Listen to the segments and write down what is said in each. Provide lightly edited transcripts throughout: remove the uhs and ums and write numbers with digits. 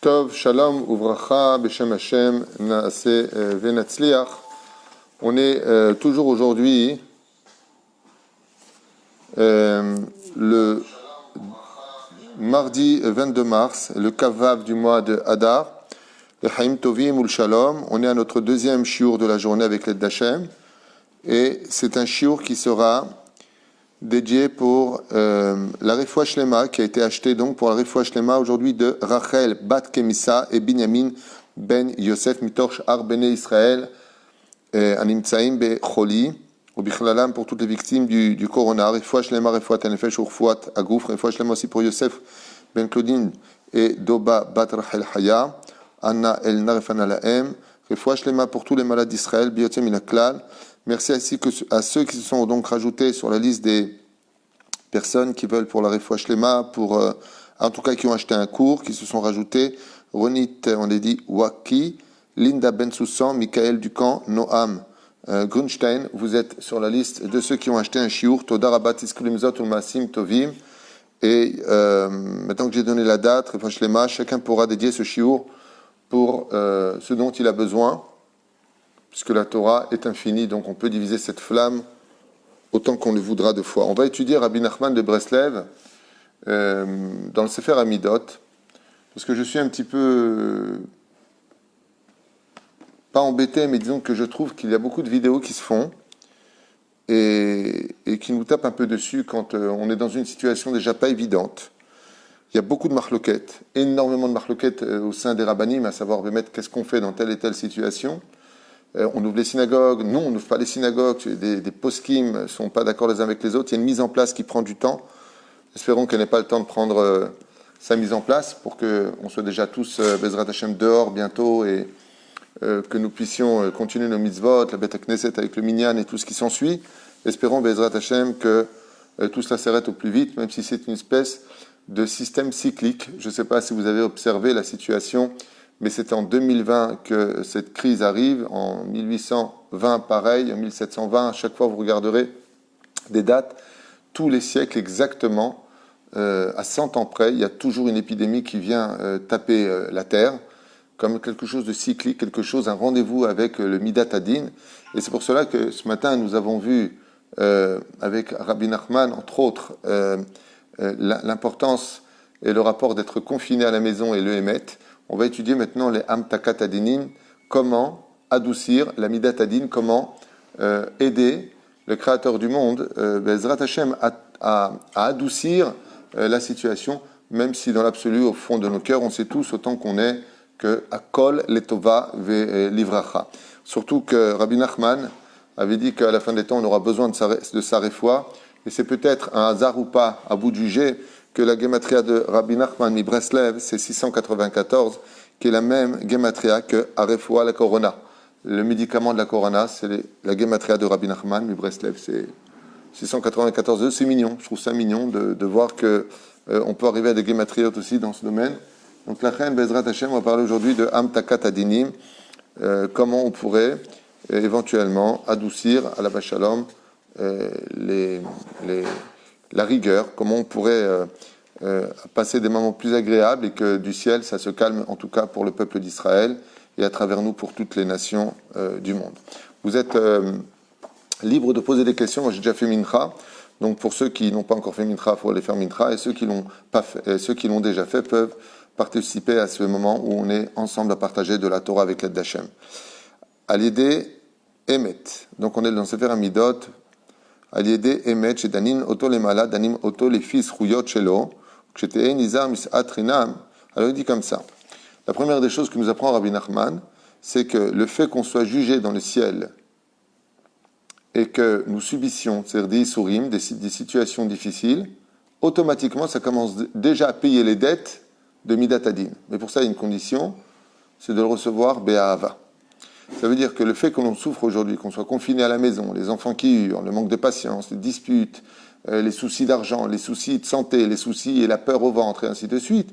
Tov, Shalom, Uvracha, Beshem Hashem, Naase Venatzliach. On est toujours aujourd'hui le mardi 22 mars, le Kavav du mois de Hadar, le Haim Tovim ou le Shalom. On est à notre deuxième shiur de la journée avec l'aide d'Hachem. Et c'est un shiur qui sera dédié pour la Refoua Shlema, qui a été acheté donc pour la Refoua Shlema aujourd'hui de Rachel Bat Kemissa et Binyamin Ben Yosef Mitorch Ar Bene Israël Animtsaim Be Choli ou Bichlalam pour toutes les victimes du Corona. Refoua Shlema, Refoua Tenefesh ou Refoua Agouf, Refoua Shlema aussi pour Yosef Ben Claudine et Doba Bat Rachel Haya, Anna El Narefana Laem, Refoua Shlema pour tous les malades d'Israël, Biotem Inaklal. Merci ainsi à ceux qui se sont donc rajoutés sur la liste des personnes qui veulent pour la Refoua Shlema, en tout cas qui ont acheté un cours, qui se sont rajoutés. Ronit, on l'a dit, Waki, Linda Ben Soussan, Michael Ducamp, Noam Grunstein. Vous êtes sur la liste de ceux qui ont acheté un shiur, Toda Rabat Isklimzot Ulmasim Tovim. Et maintenant que j'ai donné la date, Refoua Shlema, chacun pourra dédier ce shiur pour ce dont il a besoin, puisque la Torah est infinie, donc on peut diviser cette flamme autant qu'on le voudra de fois. On va étudier Rabbi Nachman de Breslev dans le Sefer Amidot, parce que je suis un petit peu, pas embêté, mais disons que je trouve qu'il y a beaucoup de vidéos qui se font et qui nous tapent un peu dessus quand on est dans une situation déjà pas évidente. Il y a beaucoup de marloquettes, énormément de marloquettes au sein des rabbanim, à savoir qu'est-ce qu'on fait dans telle et telle situation. On ouvre les synagogues, non, on n'ouvre pas les synagogues, des poskim ne sont pas d'accord les uns avec les autres, il y a une mise en place qui prend du temps. Espérons qu'elle n'ait pas le temps de prendre sa mise en place pour qu'on soit déjà tous Bezrat Hashem dehors bientôt et que nous puissions continuer nos mitzvot, la Beth Knesset avec le Minyan et tout ce qui s'ensuit. Espérons Bezrat Hashem que tout cela s'arrête au plus vite, même si c'est une espèce de système cyclique. Je ne sais pas si vous avez observé la situation, mais c'est en 2020 que cette crise arrive, en 1820 pareil, en 1720, à chaque fois vous regarderez des dates, tous les siècles exactement, à 100 ans près, il y a toujours une épidémie qui vient taper la terre, comme quelque chose de cyclique, un rendez-vous avec le Midat Hadin. Et c'est pour cela que ce matin, nous avons vu avec Rabbi Nachman, entre autres, l'importance et le rapport d'être confiné à la maison et le Hémet. On va étudier maintenant les Amtakat Adinim, comment adoucir la Midat Hadin, comment aider le Créateur du monde, Bezrat Hashem, à adoucir la situation, même si dans l'absolu, au fond de nos cœurs, on sait tous autant qu'on est que Akol Letova ve Livracha. Surtout que Rabbi Nachman avait dit qu'à la fin des temps, on aura besoin de sa réfoua, et c'est peut-être un hasard ou pas, à bout de juger, que la gematria de Rabbi Nachman mi Breslev, c'est 694, qui est la même gematria que Arefoua la Corona. Le médicament de la Corona, c'est la gematria de Rabbi Nachman mi Breslev, c'est 694. C'est mignon, je trouve ça mignon de voir que on peut arriver à des gematriotes aussi dans ce domaine. Donc la reine Bezrat Hashem, on va parler aujourd'hui de Amtakat Adinim, comment on pourrait éventuellement adoucir à la Bachalom la rigueur, comment on pourrait passer des moments plus agréables et que du ciel, ça se calme, en tout cas pour le peuple d'Israël et à travers nous pour toutes les nations du monde. Vous êtes libre de poser des questions. Moi, j'ai déjà fait Mincha, donc pour ceux qui n'ont pas encore fait Mincha, il faut aller faire Mincha, et ceux qui l'ont déjà fait peuvent participer à ce moment où on est ensemble à partager de la Torah avec l'aide d'Hachem. À l'idée Emet, donc on est dans le Sefer Amidot, à l'idée Emet, chez Danin, Oto les malades, Danim, Oto les fils, Rouyot, Shelo, alors il dit comme ça. La première des choses que nous apprend Rabbi Nachman, c'est que le fait qu'on soit jugé dans le ciel et que nous subissions, c'est-à-dire des isurim, des situations difficiles, automatiquement ça commence déjà à payer les dettes de Midat Hadin. Mais pour ça, il y a une condition, c'est de le recevoir Be'ahava. Ça veut dire que le fait que l'on souffre aujourd'hui, qu'on soit confiné à la maison, les enfants qui hurlent, le manque de patience, les disputes, les soucis d'argent, les soucis de santé, les soucis et la peur au ventre, et ainsi de suite,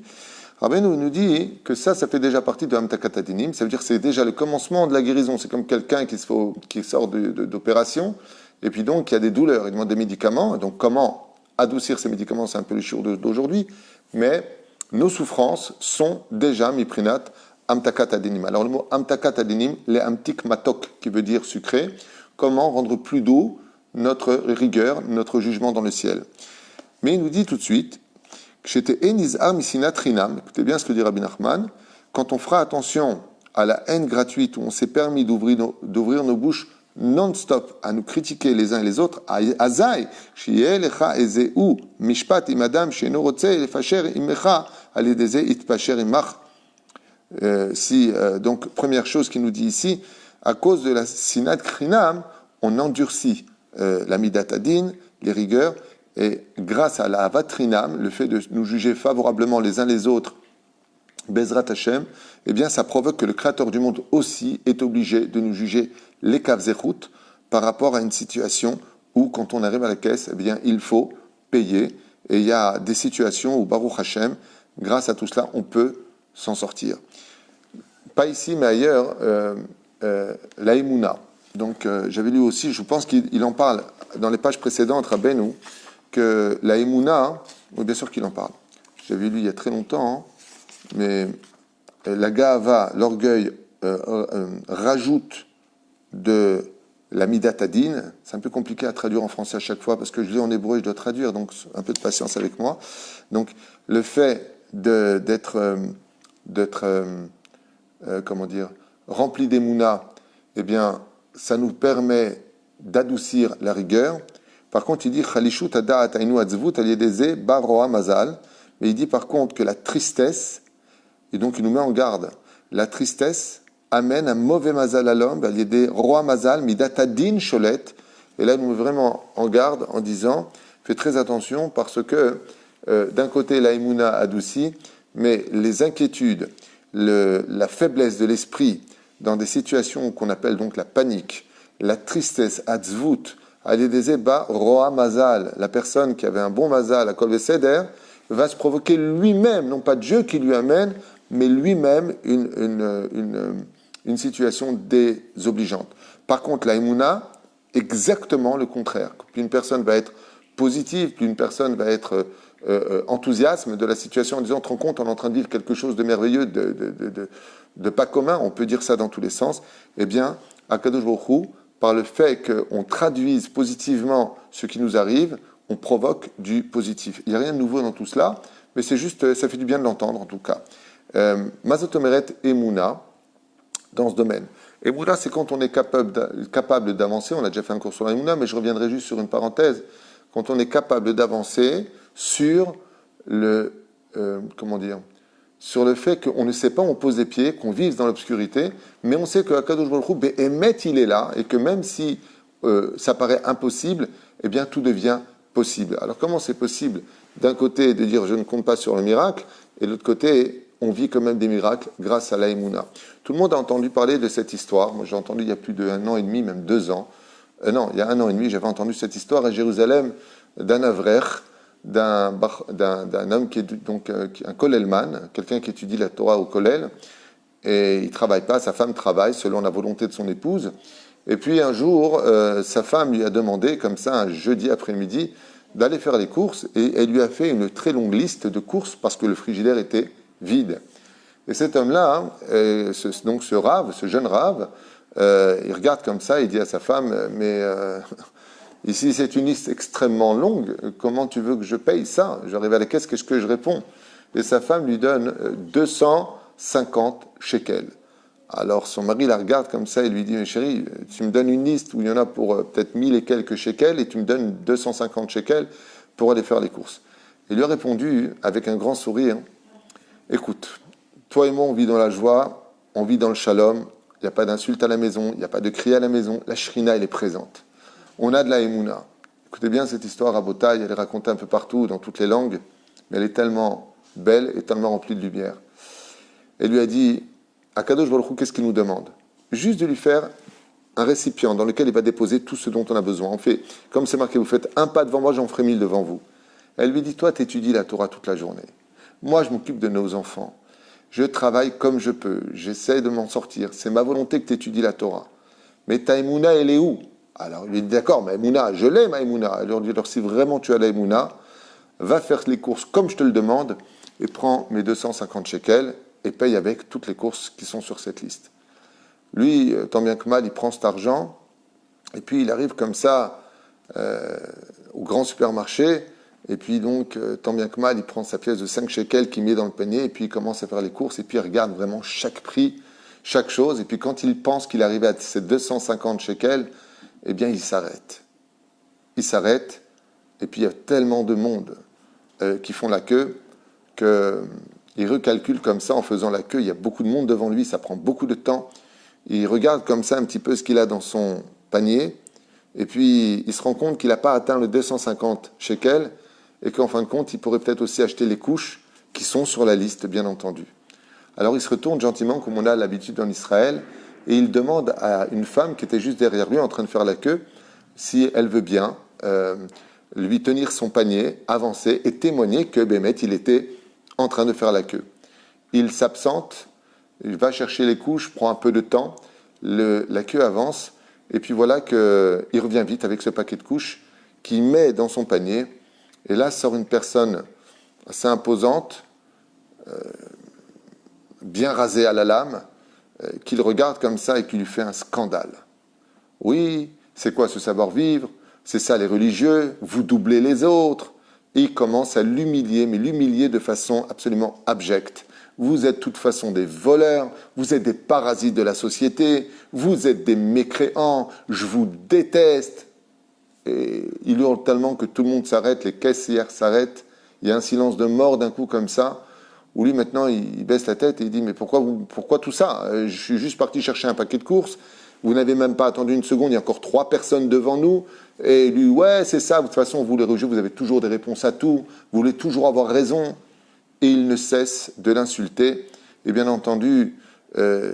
Rabbeinu nous dit que ça fait déjà partie de Amtakat Adinim, ça veut dire que c'est déjà le commencement de la guérison. C'est comme quelqu'un qui sort d'opération, et puis donc il y a des douleurs, il demande des médicaments, donc comment adoucir ces médicaments, c'est un peu le shiur d'aujourd'hui, mais nos souffrances sont déjà miprinat amtakat adenim. Alors le mot amtakat adenim, les amtik matok, qui veut dire sucré, comment rendre plus doux notre rigueur, notre jugement dans le ciel. Mais il nous dit tout de suite, écoutez bien ce que dit Rabbi Nachman, quand on fera attention à la haine gratuite, où on s'est permis d'ouvrir nos bouches non-stop à nous critiquer les uns et les autres, Azaï, Mishpat imadam, Imecha, Itpacher imach. Donc, première chose qu'il nous dit ici, à cause de la sinat krinam, on endurcit la midatadin, les rigueurs, et grâce à la avatrinam, le fait de nous juger favorablement les uns les autres, Bezrat Hashem, eh bien, ça provoque que le Créateur du monde aussi est obligé de nous juger les kavzechut par rapport à une situation où, quand on arrive à la caisse, eh bien, il faut payer. Et il y a des situations où, Baruch Hashem, grâce à tout cela, on peut s'en sortir. Pas ici, mais ailleurs, la Emouna. Donc, j'avais lu aussi, je pense qu'il en parle dans les pages précédentes, Rabbeinu, que la Emouna, oui, bien sûr qu'il en parle. J'avais lu il y a très longtemps, mais la Ga'ava, l'orgueil, rajoute de la midatadin. C'est un peu compliqué à traduire en français à chaque fois, parce que je lis en hébreu, je dois traduire, donc un peu de patience avec moi. Donc, le fait d'être rempli d'émouna, eh bien, ça nous permet d'adoucir la rigueur. Par contre, il dit Chalishut ada'at ainu atzvut aliyedeze baroa mazal. Mais il dit par contre que la tristesse, et donc il nous met en garde, la tristesse amène un mauvais mazal à l'homme, aliyede roi mazal midatadin cholet. Et là, il nous met vraiment en garde en disant fais très attention parce que d'un côté la émouna adoucit, mais les inquiétudes, la faiblesse de l'esprit dans des situations qu'on appelle donc la panique, la tristesse, atzvut, Alidezeba roa mazal, la personne qui avait un bon mazal à Kol Seder, va se provoquer lui-même, non pas Dieu qui lui amène, mais lui-même une situation désobligeante. Par contre, la Emouna, exactement le contraire. Plus une personne va être positive, plus une personne va être enthousiaste de la situation en disant, te rends compte, on est en train de vivre quelque chose de merveilleux, de pas commun, on peut dire ça dans tous les sens, eh bien, Akadosh Baruch Hu, par le fait qu'on traduise positivement ce qui nous arrive, on provoque du positif. Il n'y a rien de nouveau dans tout cela, mais c'est juste, ça fait du bien de l'entendre en tout cas. Mazotomeret Emouna, dans ce domaine. Emouna, c'est quand on est capable d'avancer, on a déjà fait un cours sur la Emouna, mais je reviendrai juste sur une parenthèse, quand on est capable d'avancer sur sur le fait qu'on ne sait pas où on pose les pieds, qu'on vive dans l'obscurité, mais on sait que Akadosh Baruch Hu, Be'emet, il est là, et que même si ça paraît impossible, eh bien tout devient possible. Alors comment c'est possible d'un côté de dire je ne compte pas sur le miracle, et de l'autre côté, on vit quand même des miracles grâce à la Emouna. Tout le monde a entendu parler de cette histoire. Moi j'ai entendu il y a plus d'1 an et demi, même 2 ans. Non, il y a 1 an et demi, j'avais entendu cette histoire à Jérusalem d'un Avrech, d'un homme qui est donc un kollelman, quelqu'un qui étudie la Torah au kollel, et il ne travaille pas, sa femme travaille selon la volonté de son épouse. Et puis un jour, sa femme lui a demandé, comme ça, un jeudi après-midi, d'aller faire les courses, et elle lui a fait une très longue liste de courses parce que le frigidaire était vide. Et cet homme-là, ce jeune rave, il regarde comme ça, il dit à sa femme, mais ici c'est une liste extrêmement longue, comment tu veux que je paye ça? J'arrive à la caisse, qu'est-ce que je réponds? Et sa femme lui donne 250 shekels. Alors son mari la regarde comme ça et lui dit, mais chérie, tu me donnes une liste où il y en a pour peut-être 1000 et quelques shekels et tu me donnes 250 shekels pour aller faire les courses. Il lui a répondu avec un grand sourire, écoute, toi et moi on vit dans la joie, on vit dans le shalom, il n'y a pas d'insulte à la maison, il n'y a pas de cri à la maison, la shrina elle est présente. On a de la émouna. Écoutez bien cette histoire à Botaï, elle est racontée un peu partout, dans toutes les langues, mais elle est tellement belle et tellement remplie de lumière. Elle lui a dit, Akadosh Baruch Hu, qu'est-ce qu'il nous demande? Juste de lui faire un récipient dans lequel il va déposer tout ce dont on a besoin. On fait, comme c'est marqué, vous faites un pas devant moi, j'en ferai 1000 devant vous. Elle lui dit, toi, tu étudies la Torah toute la journée. Moi, je m'occupe de nos enfants. Je travaille comme je peux. J'essaie de m'en sortir. C'est ma volonté que tu étudies la Torah. Mais ta Emouna, elle est où? Alors, il lui dit, d'accord, ma Emouna, je l'ai, ma Emouna. Elle lui dit, alors si vraiment tu as la Emouna, va faire les courses comme je te le demande, et prends mes 250 shekels et paye avec toutes les courses qui sont sur cette liste. Lui, tant bien que mal, il prend cet argent et puis il arrive comme ça au grand supermarché et puis donc, tant bien que mal, il prend sa pièce de 5 shekels qu'il met dans le panier et puis il commence à faire les courses et puis il regarde vraiment chaque prix, chaque chose. Et puis quand il pense qu'il arrive à ses 250 shekels, eh bien il s'arrête. Il s'arrête et puis il y a tellement de monde qui font la queue qu'il recalcule comme ça en faisant la queue. Il y a beaucoup de monde devant lui, ça prend beaucoup de temps. Il regarde comme ça un petit peu ce qu'il a dans son panier et puis il se rend compte qu'il n'a pas atteint le 250 shekels et qu'en fin de compte, il pourrait peut-être aussi acheter les couches qui sont sur la liste, bien entendu. Alors il se retourne gentiment, comme on a l'habitude en Israël, et il demande à une femme qui était juste derrière lui, en train de faire la queue, si elle veut bien lui tenir son panier, avancer et témoigner que Bémet, il était en train de faire la queue. Il s'absente, il va chercher les couches, prend un peu de temps, la queue avance, et puis voilà qu'il revient vite avec ce paquet de couches qu'il met dans son panier. Et là sort une personne assez imposante, bien rasée à la lame, qu'il regarde comme ça et qui lui fait un scandale. Oui, c'est quoi ce savoir-vivre? C'est ça les religieux, vous doublez les autres. Et il commence à l'humilier, mais l'humilier de façon absolument abjecte. Vous êtes de toute façon des voleurs, vous êtes des parasites de la société, vous êtes des mécréants, je vous déteste. Et il hurle tellement que tout le monde s'arrête, les caissières s'arrêtent, il y a un silence de mort d'un coup comme ça, où lui maintenant il baisse la tête et il dit mais pourquoi tout ça? Je suis juste parti chercher un paquet de courses, vous n'avez même pas attendu une seconde, il y a encore 3 personnes devant nous, et lui ouais c'est ça, de toute façon vous les religieux vous avez toujours des réponses à tout, vous voulez toujours avoir raison, et il ne cesse de l'insulter, et bien entendu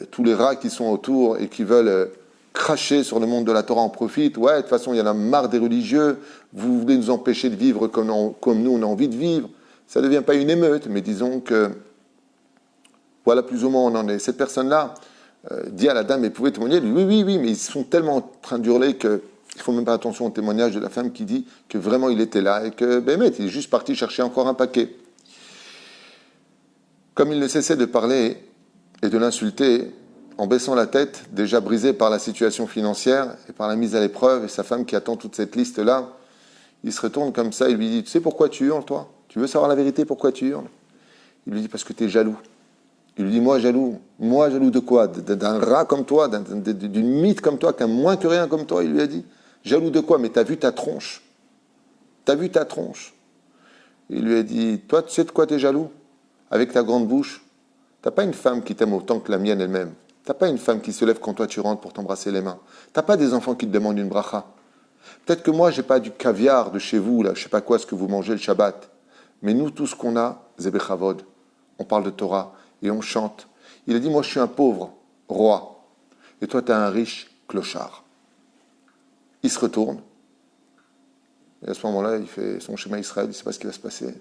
tous les rats qui sont autour et qui veulent cracher sur le monde de la Torah en profitent. Ouais, de toute façon, il y en a marre des religieux. Vous voulez nous empêcher de vivre comme nous, on a envie de vivre. Ça ne devient pas une émeute, mais disons que voilà plus ou moins où on en est. Cette personne-là dit à la dame, mais pouvez témoigner? Oui, mais ils sont tellement en train d'hurler qu'il ne faut même pas attention au témoignage de la femme qui dit que vraiment il était là et que, il est juste parti chercher encore un paquet. Comme il ne cessait de parler et de l'insulter, en baissant la tête, déjà brisé par la situation financière et par la mise à l'épreuve, et sa femme qui attend toute cette liste-là, il se retourne comme ça et lui dit « Tu sais pourquoi tu hurles, toi? Tu veux savoir la vérité, pourquoi tu hurles ?» Il lui dit « Parce que tu es jaloux. » Il lui dit « Moi, jaloux. Moi, jaloux de quoi? D'un rat comme toi, d'une mythe comme toi, qu'un moins que rien comme toi. » Il lui a dit « Jaloux de quoi? Mais t'as vu ta tronche. T'as vu ta tronche. » Il lui a dit « Toi, tu sais de quoi tu es jaloux? Avec ta grande bouche. T'as pas une femme qui t'aime autant que la mienne elle-même. T'as pas une femme qui se lève quand toi tu rentres pour t'embrasser les mains. T'as pas des enfants qui te demandent une bracha. Peut-être que moi, j'ai pas du caviar de chez vous, là, je sais pas quoi, ce que vous mangez le Shabbat. Mais nous, tout ce qu'on a, c'est Bechavod. On parle de Torah et on chante. Il a dit, moi, je suis un pauvre roi. Et toi, t'es un riche clochard. Il se retourne. Et à ce moment-là, il fait son schéma Israël, il ne sait pas ce qui va se passer.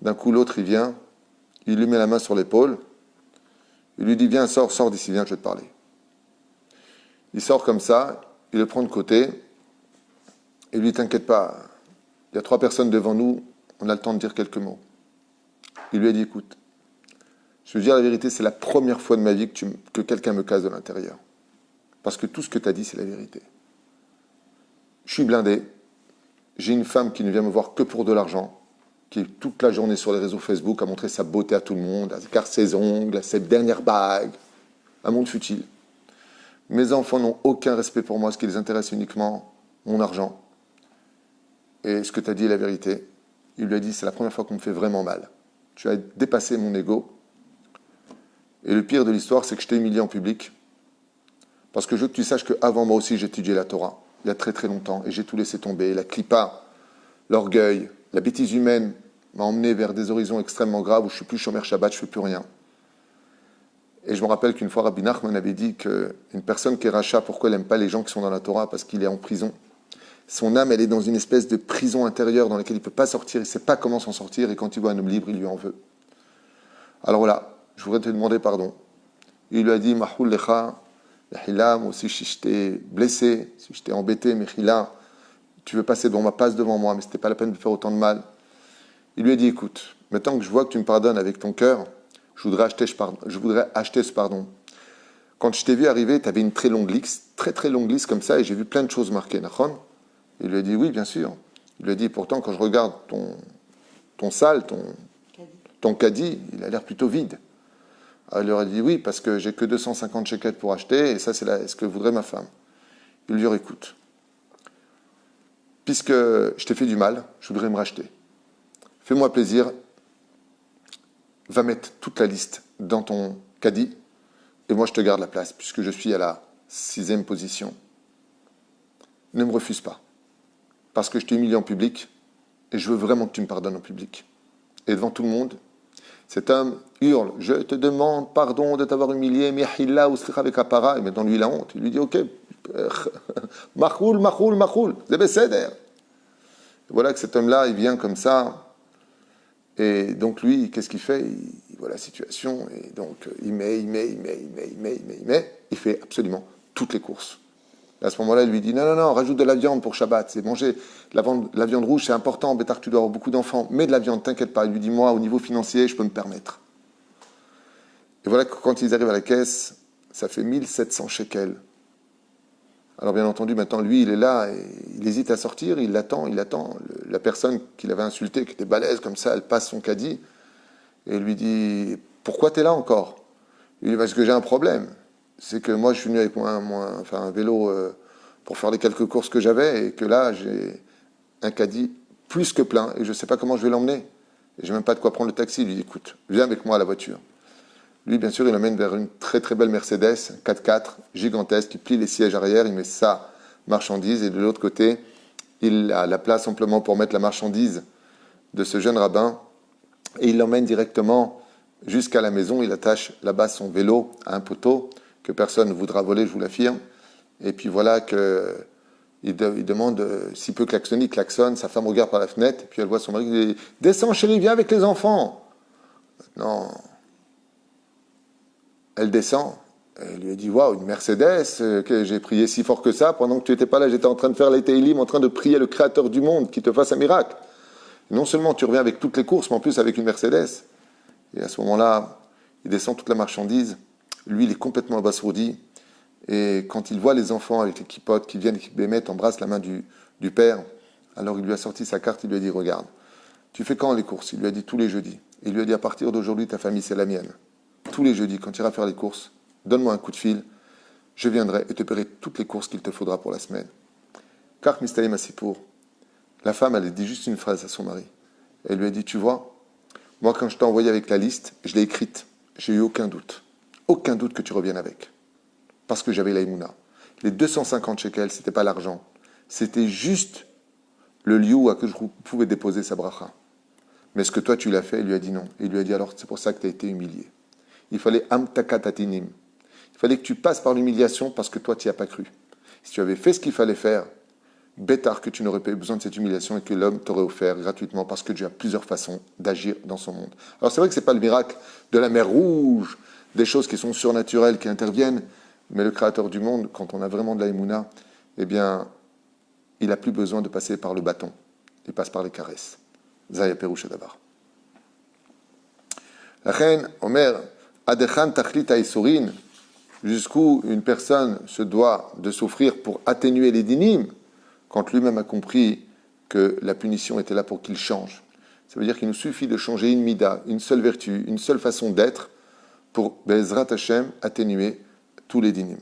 D'un coup, l'autre, il vient, il lui met la main sur l'épaule, il lui dit, viens, sors d'ici, viens, je vais te parler. Il sort comme ça, il le prend de côté, et lui dit, t'inquiète pas, il y a 3 personnes devant nous, on a le temps de dire quelques mots. Il lui a dit, écoute, je veux dire la vérité, c'est la première fois de ma vie que quelqu'un me casse de l'intérieur. Parce que tout ce que tu as dit, c'est la vérité. Je suis blindé, j'ai une femme qui ne vient me voir que pour de l'argent, qui est toute la journée sur les réseaux Facebook à montrer sa beauté à tout le monde, à écarter ses ongles, à ses dernières bagues, un monde futile. Mes enfants n'ont aucun respect pour moi, ce qui les intéresse uniquement, mon argent. Et ce que tu as dit est la vérité. Il lui a dit, c'est la première fois qu'on me fait vraiment mal. Tu as dépassé mon ego. Et le pire de l'histoire, c'est que je t'ai humilié en public. Parce que je veux que tu saches qu'avant moi aussi, j'ai étudié la Torah, il y a très très longtemps, et j'ai tout laissé tomber. La clipa, l'orgueil, la bêtise humaine m'a emmené vers des horizons extrêmement graves où je ne suis plus chômeur Shabbat, je ne fais plus rien. Et je me rappelle qu'une fois, Rabbi Nachman avait dit qu'une personne qui est rachat, pourquoi elle n'aime pas les gens qui sont dans la Torah? Parce qu'il est en prison. Son âme, elle est dans une espèce de prison intérieure dans laquelle il ne peut pas sortir, il ne sait pas comment s'en sortir, et quand il voit un homme libre, il lui en veut. Alors voilà, je voudrais te demander pardon. Il lui a dit, Mahul lecha, Mechila, moi aussi si je t'ai blessé, si je t'ai embêté, Mechila, tu veux passer devant moi, passe devant moi, mais ce n'était pas la peine de faire autant de mal. Il lui a dit, écoute, maintenant que je vois que tu me pardonnes avec ton cœur, je voudrais acheter ce pardon. Quand je t'ai vu arriver, tu avais une très longue liste, très longue liste comme ça, et j'ai vu plein de choses marquées. Nachon? Il lui a dit, oui, bien sûr. Il lui a dit, pourtant, quand je regarde ton salle, ton caddie, il a l'air plutôt vide. Alors, il leur a dit, oui, parce que j'ai que 250 shekels pour acheter, et ça, c'est ce que voudrait ma femme. Il lui dit, écoute, puisque je t'ai fait du mal, je voudrais me racheter. Fais-moi plaisir, va mettre toute la liste dans ton caddie, et moi je te garde la place, puisque je suis à la 6e position. Ne me refuse pas, parce que je t'ai humilié en public, et je veux vraiment que tu me pardonnes en public. Et devant tout le monde, cet homme hurle, je te demande pardon de t'avoir humilié, mihilla ou slicha avec apara, et maintenant lui il a honte, il lui dit, ok, machoul, zebeseder. Voilà que cet homme-là, il vient comme ça. Et donc lui, qu'est-ce qu'il fait? Il voit la situation, et donc il fait absolument toutes les courses. Et à ce moment-là, il lui dit, non, rajoute de la viande pour Shabbat, c'est manger la viande rouge, c'est important, Bétar, tu dois avoir beaucoup d'enfants, mets de la viande, t'inquiète pas. Il lui dit, moi, au niveau financier, je peux me permettre. Et voilà que quand ils arrivent à la caisse, ça fait 1700 shekels. Alors bien entendu, maintenant, lui, il est là, et il hésite à sortir, il attend. La personne qu'il avait insultée, qui était balèze comme ça, elle passe son caddie, et lui dit, pourquoi tu es là encore? Il dit, parce que j'ai un problème. C'est que moi, je suis venu avec un vélo pour faire les quelques courses que j'avais, et que là, j'ai un caddie plus que plein, et je ne sais pas comment je vais l'emmener. Et je n'ai même pas de quoi prendre le taxi. Il lui dit, écoute, viens avec moi à la voiture. Lui, bien sûr, il l'emmène vers une très belle Mercedes, 4x4, gigantesque, il plie les sièges arrière, il met sa marchandise, et de l'autre côté, il a la place amplement pour mettre la marchandise de ce jeune rabbin, et il l'emmène directement jusqu'à la maison. Il attache là-bas son vélo à un poteau que personne ne voudra voler, je vous l'affirme. Et puis voilà que il demande s'il peut klaxonner, il klaxonne. Sa femme regarde par la fenêtre, et puis elle voit son mari, il dit, descends chérie, viens avec les enfants. Non. Elle descend. Elle lui a dit, waouh, une Mercedes, que j'ai prié si fort que ça. Pendant que tu n'étais pas là, j'étais en train de faire les Teilim, en train de prier le Créateur du monde qui te fasse un miracle. Et non seulement tu reviens avec toutes les courses, mais en plus avec une Mercedes. Et à ce moment-là, il descend toute la marchandise. Lui, il est complètement abasourdi. Et quand il voit les enfants avec les kippotes qui viennent, qui embrassent la main du père, alors il lui a sorti sa carte, il lui a dit, regarde, tu fais quand les courses? Il lui a dit, tous les jeudis. Et il lui a dit, à partir d'aujourd'hui, ta famille, c'est la mienne. Tous les jeudis, quand tu iras faire les courses, donne-moi un coup de fil, je viendrai et te paierai toutes les courses qu'il te faudra pour la semaine. Car Mistalim Asipour, la femme, elle a dit juste une phrase à son mari. Elle lui a dit, tu vois, moi, quand je t'ai envoyé avec la liste, je l'ai écrite. J'ai eu aucun doute que tu reviennes avec. Parce que j'avais l'aïmouna. Les 250 shekels, c'était pas l'argent. C'était juste le lieu où je pouvais déposer sa bracha. Mais ce que toi, tu l'as fait, il lui a dit non. Il lui a dit, alors, c'est pour ça que tu as été humilié. Il fallait amtakatatinim. Il fallait que tu passes par l'humiliation parce que toi, tu n'y as pas cru. Si tu avais fait ce qu'il fallait faire, bêtard que tu n'aurais pas eu besoin de cette humiliation et que l'homme t'aurait offert gratuitement parce que Dieu a plusieurs façons d'agir dans son monde. Alors c'est vrai que ce n'est pas le miracle de la mer Rouge, des choses qui sont surnaturelles, qui interviennent, mais le Créateur du monde, quand on a vraiment de la émouna, eh bien, il n'a plus besoin de passer par le bâton. Il passe par les caresses. Zaya Perouche d'abord. La reine, Omer, Adechan Tachlita Isorin, jusqu'où une personne se doit de souffrir pour atténuer les dinim, quand lui-même a compris que la punition était là pour qu'il change. Ça veut dire qu'il nous suffit de changer une mida, une seule vertu, une seule façon d'être, pour Bezrat Hashem atténuer tous les dinim.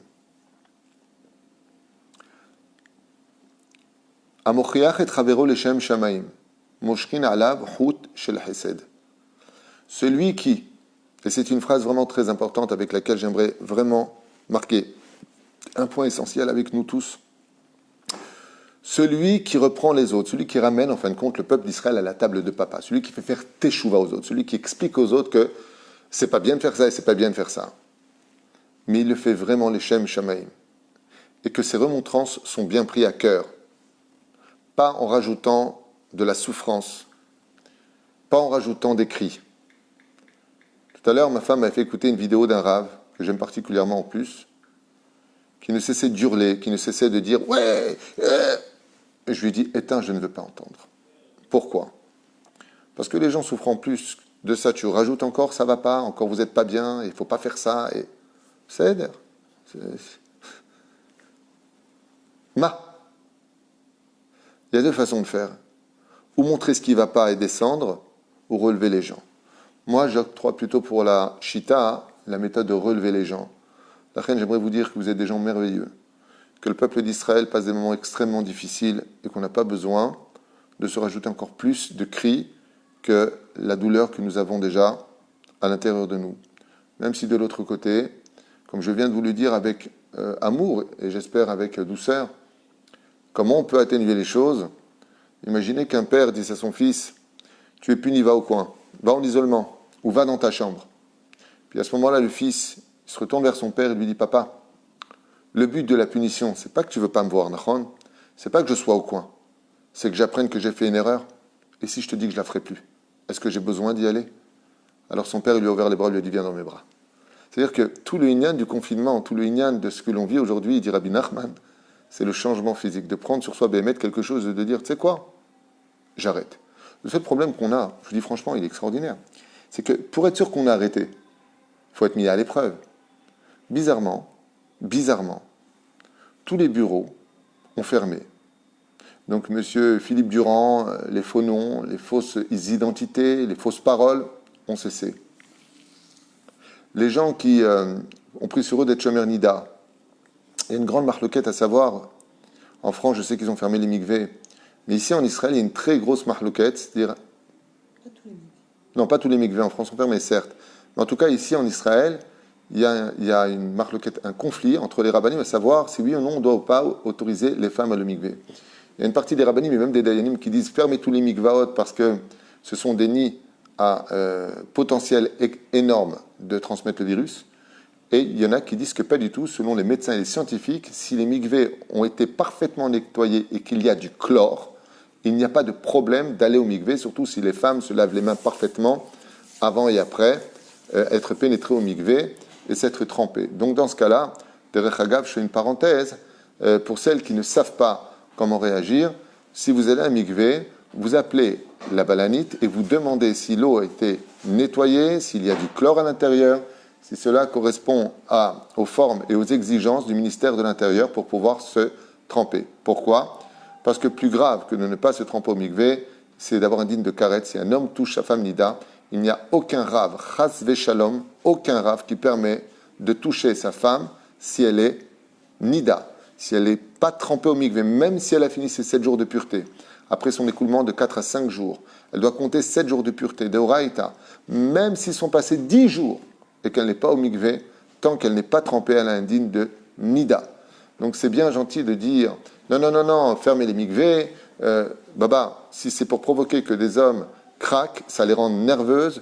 Amochiach et Chavero Leshem Shamaim, Moshkin Alav Chut Shel Chesed. Celui qui, et c'est une phrase vraiment très importante avec laquelle j'aimerais vraiment marquer un point essentiel avec nous tous, celui qui reprend les autres, celui qui ramène en fin de compte le peuple d'Israël à la table de papa, celui qui fait faire teshuva aux autres, celui qui explique aux autres que c'est pas bien de faire ça et c'est pas bien de faire ça. Mais il le fait vraiment les Shem Shamaim. Et que ses remontrances sont bien pris à cœur. Pas en rajoutant de la souffrance, pas en rajoutant des cris. Tout à l'heure, ma femme m'a fait écouter une vidéo d'un rave, que j'aime particulièrement en plus, qui ne cessait d'hurler, qui ne cessait de dire « Ouais !» Et je lui ai dit « Éteins, je ne veux pas entendre. » Pourquoi? Parce que les gens souffrent en plus de ça. Tu rajoutes encore, ça va pas, encore vous n'êtes pas bien, il ne faut pas faire ça. Et ça aide. Ma. Il y a deux façons de faire. Ou montrer ce qui ne va pas et descendre, ou relever les gens. Moi, j'octroie plutôt pour la Shita, la méthode de relever les gens. La reine, j'aimerais vous dire que vous êtes des gens merveilleux, que le peuple d'Israël passe des moments extrêmement difficiles et qu'on n'a pas besoin de se rajouter encore plus de cris que la douleur que nous avons déjà à l'intérieur de nous. Même si de l'autre côté, comme je viens de vous le dire avec amour et j'espère avec douceur, comment on peut atténuer les choses? Imaginez qu'un père dise à son fils, tu es puni, va au coin, va en isolement, ou va dans ta chambre. Puis à ce moment-là, le fils il se retourne vers son père et lui dit, papa, le but de la punition, c'est pas que tu veux pas me voir, Nahon, c'est pas que je sois au coin, c'est que j'apprenne que j'ai fait une erreur, et si je te dis que je la ferai plus, est-ce que j'ai besoin d'y aller? Alors son père il lui a ouvert les bras, il lui a dit, viens dans mes bras. C'est-à-dire que tout le inyan du confinement, tout le inyan de ce que l'on vit aujourd'hui, dit Rabbi Nachman, c'est le changement physique, de prendre sur soi, d'émettre quelque chose, de dire, tu sais quoi, j'arrête. Le seul problème qu'on a, je vous dis franchement, il est extraordinaire, c'est que pour être sûr qu'on a arrêté, il faut être mis à l'épreuve. Bizarrement, tous les bureaux ont fermé. Donc, monsieur Philippe Durand, les faux noms, les fausses identités, les fausses paroles ont cessé. Les gens qui ont pris sur eux d'être Shomer Nida, il y a une grande marloquette à savoir, en France, je sais qu'ils ont fermé les mikvés, mais ici en Israël, il y a une très grosse marloquette, c'est-à-dire... Non, pas tous les mikvés en France sont fermés, certes. Mais en tout cas, ici en Israël, il y a une marloquette, un conflit entre les rabbanim à savoir si oui ou non on doit ou pas autoriser les femmes à le mikvé. Il y a une partie des rabbanim et même des dayanim qui disent fermez tous les mikvaot parce que ce sont des nids à potentiel énorme de transmettre le virus. Et il y en a qui disent que pas du tout, selon les médecins et les scientifiques, si les mikvés ont été parfaitement nettoyés et qu'il y a du chlore, il n'y a pas de problème d'aller au mikvé, surtout si les femmes se lavent les mains parfaitement avant et après être pénétrées au mikvé et s'être trempées. Donc dans ce cas-là, derech hagav, je fais une parenthèse, pour celles qui ne savent pas comment réagir, si vous allez à un mikvé, vous appelez la balanite et vous demandez si l'eau a été nettoyée, s'il y a du chlore à l'intérieur, si cela correspond aux formes et aux exigences du ministère de l'Intérieur pour pouvoir se tremper. Pourquoi? Parce que plus grave que de ne pas se tremper au mikvé, c'est d'avoir un digne de karet. Si un homme touche sa femme nida, il n'y a aucun rave, chas veshalom, aucun rave qui permet de toucher sa femme si elle est nida, si elle n'est pas trempée au mikvé, même si elle a fini ses 7 jours de pureté. Après son écoulement de 4 à 5 jours, elle doit compter 7 jours de pureté, de oraïta, même s'ils sont passés 10 jours et qu'elle n'est pas au mikvé, tant qu'elle n'est pas trempée, elle a un digne de nida. Donc c'est bien gentil de dire non, fermez les mikvés, baba, si c'est pour provoquer que des hommes craquent, ça les rend nerveux.